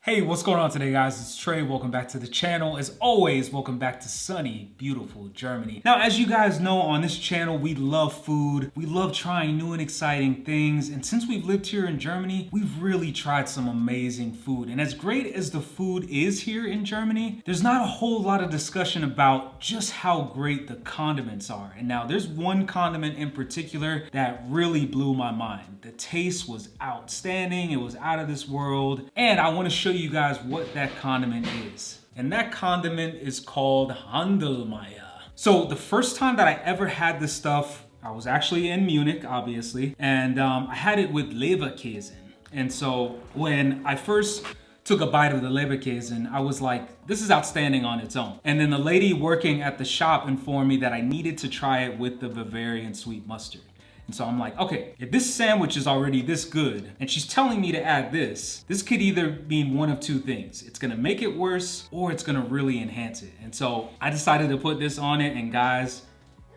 Hey, what's going on today, guys? It's Trey. Welcome back to the channel. As always, welcome back to sunny, beautiful Germany. Now, as you guys know, on this channel, we love food. We love trying new and exciting things. And since we've lived here in Germany, we've really tried some amazing food. And as great as the food is here in Germany, there's not a whole lot of discussion about just how great the condiments are. And now there's one condiment in particular that really blew my mind. The taste was outstanding. It was out of this world. And I want to show you guys what that condiment is. And that condiment is called Handelmeier. So the first time that I ever had this stuff, I was actually in Munich, obviously, and I had it with Leberkäse. And so when I first took a bite of the Leberkäse, I was like, this is outstanding on its own. And then the lady working at the shop informed me that I needed to try it with the Bavarian sweet mustard. And so I'm like, okay, if this sandwich is already this good and she's telling me to add this could either mean one of two things. It's gonna make it worse or it's gonna really enhance it. And so I decided to put this on it, and guys,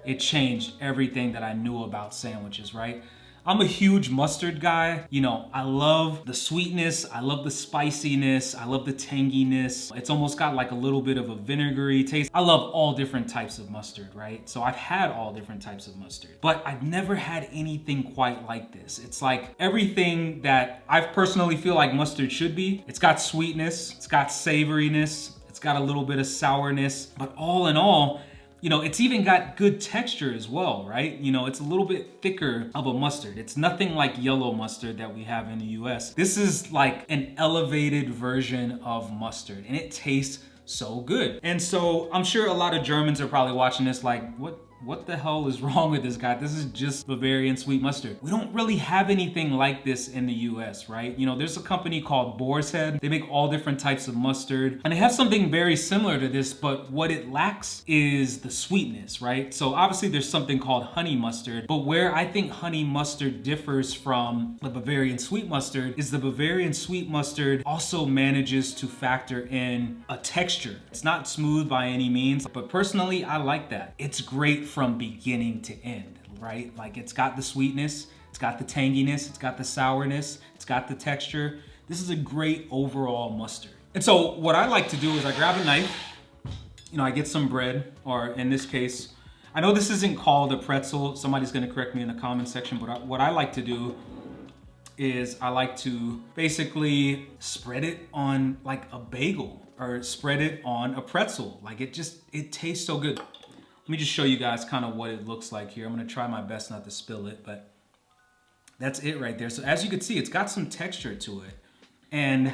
it changed everything that I knew about sandwiches, right? I'm a huge mustard guy. You know, I love the sweetness, I love the spiciness, I love the tanginess. It's almost got like a little bit of a vinegary taste. I love all different types of mustard, right? So I've had all different types of mustard, but I've never had anything quite like this. It's like everything that I personally feel like mustard should be. It's got sweetness, it's got savoriness, it's got a little bit of sourness, but all in all, you know, it's even got good texture as well, right? You know, it's a little bit thicker of a mustard. It's nothing like yellow mustard that we have in the US. This is like an elevated version of mustard, and it tastes so good. And so I'm sure a lot of Germans are probably watching this like, what the hell is wrong with this guy? This is just Bavarian sweet mustard. We don't really have anything like this in the US, right? You know, there's a company called Boar's Head. They make all different types of mustard, and they have something very similar to this, but what it lacks is the sweetness, right? So obviously there's something called honey mustard, but where I think honey mustard differs from the Bavarian sweet mustard is the Bavarian sweet mustard also manages to factor in a texture. It's not smooth by any means, but personally, I like that. It's great from beginning to end, right? Like, it's got the sweetness, it's got the tanginess, it's got the sourness, it's got the texture. This is a great overall mustard. And so what I like to do is I grab a knife, you know, I get some bread, or in this case, I know this isn't called a pretzel. Somebody's gonna correct me in the comment section, but what I like to do is I like to basically spread it on like a bagel or spread it on a pretzel. Like, it tastes so good. Let me just show you guys kind of what it looks like here. I'm gonna try my best not to spill it, but that's it right there. So as you can see, it's got some texture to it. And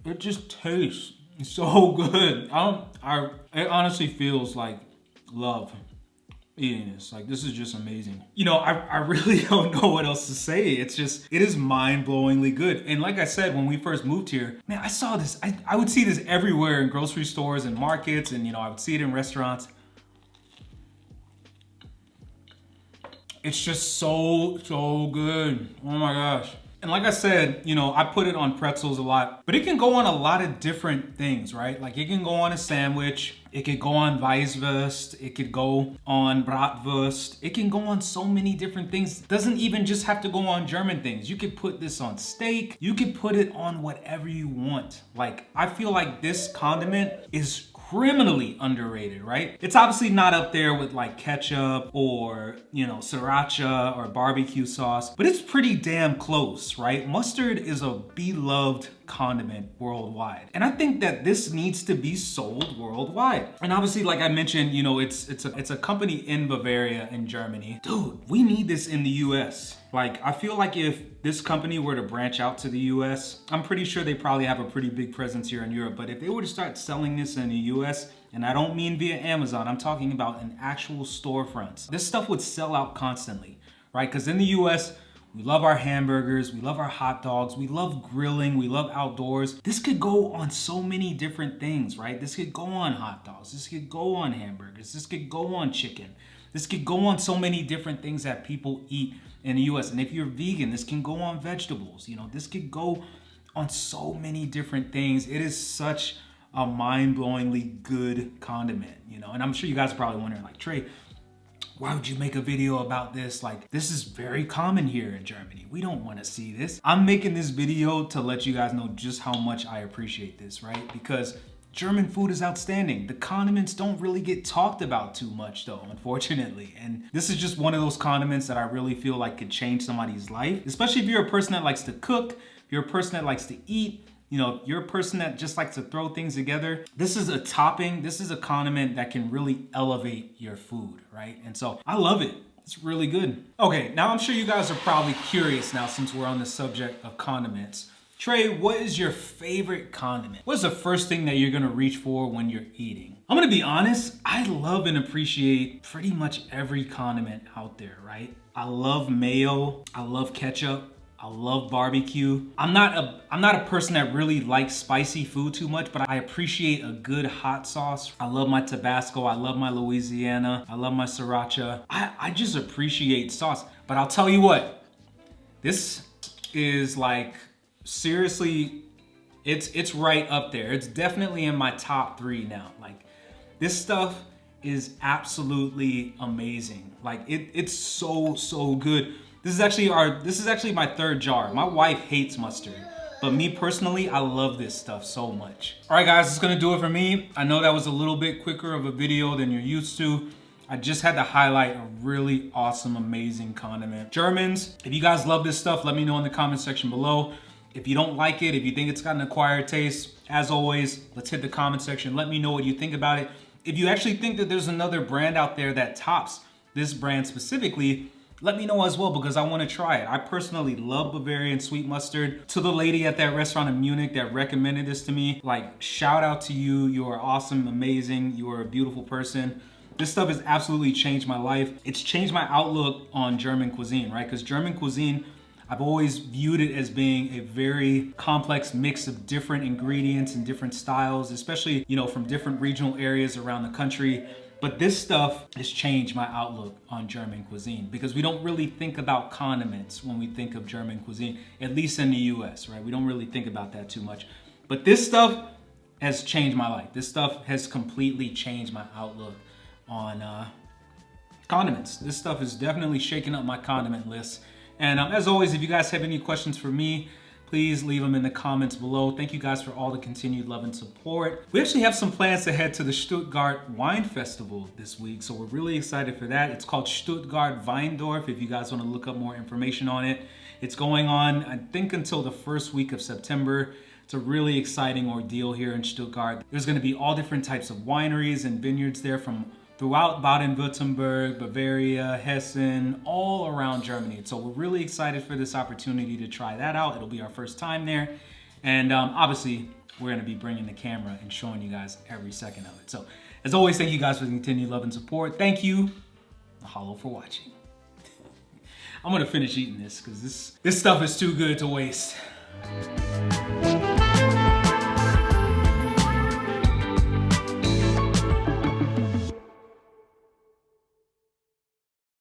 it just tastes so good. It honestly feels like love eating this. Like, this is just amazing. You know, I really don't know what else to say. It is mind-blowingly good. And like I said, when we first moved here, man, I saw this. I would see this everywhere in grocery stores and markets, and you know, I would see it in restaurants. It's just so good. Oh my gosh. And like I said, you know, I put it on pretzels a lot, but it can go on a lot of different things, right? Like, it can go on a sandwich, it could go on Weisswurst, it could go on Bratwurst, it can go on so many different things. It doesn't even just have to go on German things. You could put this on steak, you could put it on whatever you want. Like, I feel like this condiment is criminally underrated, right? It's obviously not up there with like ketchup or, you know, sriracha or barbecue sauce, but it's pretty damn close, right? Mustard is a beloved condiment worldwide. And I think that this needs to be sold worldwide. And obviously, like I mentioned, you know, it's a company in Bavaria in Germany. Dude, we need this in the US. Like, I feel like if this company were to branch out to the US, I'm pretty sure they probably have a pretty big presence here in Europe, but if they were to start selling this in the US, and I don't mean via Amazon, I'm talking about in actual storefronts, this stuff would sell out constantly, right? Because in the US, we love our hamburgers, we love our hot dogs, we love grilling, we love outdoors. This could go on so many different things, right? This could go on hot dogs, this could go on hamburgers, this could go on chicken. This could go on so many different things that people eat in the US. And if you're vegan, this can go on vegetables. You know, this could go on so many different things. It is such a mind-blowingly good condiment, you know. And I'm sure you guys are probably wondering, like, Trey, Why would you make a video about this? Like, this is very common here in Germany. We don't want to see this. I'm making this video to let you guys know just how much I appreciate this, right? Because German food is outstanding. The condiments don't really get talked about too much though, unfortunately. And this is just one of those condiments that I really feel like could change somebody's life, especially if you're a person that likes to cook, if you're a person that likes to eat, you know, you're a person that just likes to throw things together. This is a topping, this is a condiment that can really elevate your food, right? And so I love it. It's really good. Okay, now I'm sure you guys are probably curious now since we're on the subject of condiments. Trey, what is your favorite condiment? What's the first thing that you're gonna reach for when you're eating? I'm gonna be honest, I love and appreciate pretty much every condiment out there, right? I love mayo, I love ketchup, I love barbecue. I'm not a person that really likes spicy food too much, but I appreciate a good hot sauce. I love my Tabasco, I love my Louisiana, I love my Sriracha. I just appreciate sauce. But I'll tell you what, this is like, seriously, it's right up there. It's definitely in my top 3 now. Like, this stuff is absolutely amazing. Like, it's so good. This is actually my 3rd jar. My wife hates mustard, but me personally, I love this stuff so much. All right, guys, it's gonna do it for me. I know that was a little bit quicker of a video than you're used to. I just had to highlight a really awesome, amazing condiment. Germans, if you guys love this stuff, let me know in the comment section below. If you don't like it, if you think it's got an acquired taste, as always, let's hit the comment section. Let me know what you think about it. If you actually think that there's another brand out there that tops this brand specifically, let me know as well, because I want to try it. I personally love Bavarian sweet mustard. To the lady at that restaurant in Munich that recommended this to me, like, shout out to you. You are awesome, amazing. You are a beautiful person. This stuff has absolutely changed my life. It's changed my outlook on German cuisine, right? Because German cuisine, I've always viewed it as being a very complex mix of different ingredients and different styles, especially, you know, from different regional areas around the country. But this stuff has changed my outlook on German cuisine, because we don't really think about condiments when we think of German cuisine, at least in the US, right? We don't really think about that too much. But this stuff has changed my life. This stuff has completely changed my outlook on condiments. This stuff is definitely shaking up my condiment list. And as always, if you guys have any questions for me, please leave them in the comments below. Thank you guys for all the continued love and support. We actually have some plans to head to the Stuttgart Wine Festival this week, so we're really excited for that. It's called Stuttgart Weindorf, if you guys want to look up more information on it. It's going on, I think, until the 1st week of September. It's a really exciting ordeal here in Stuttgart. There's going to be all different types of wineries and vineyards there from throughout Baden-Württemberg, Bavaria, Hessen, all around Germany. So we're really excited for this opportunity to try that out. It'll be our first time there. And obviously, we're gonna be bringing the camera and showing you guys every second of it. So as always, thank you guys for the continued love and support. Thank you. Mahalo for watching. I'm gonna finish eating this because this stuff is too good to waste.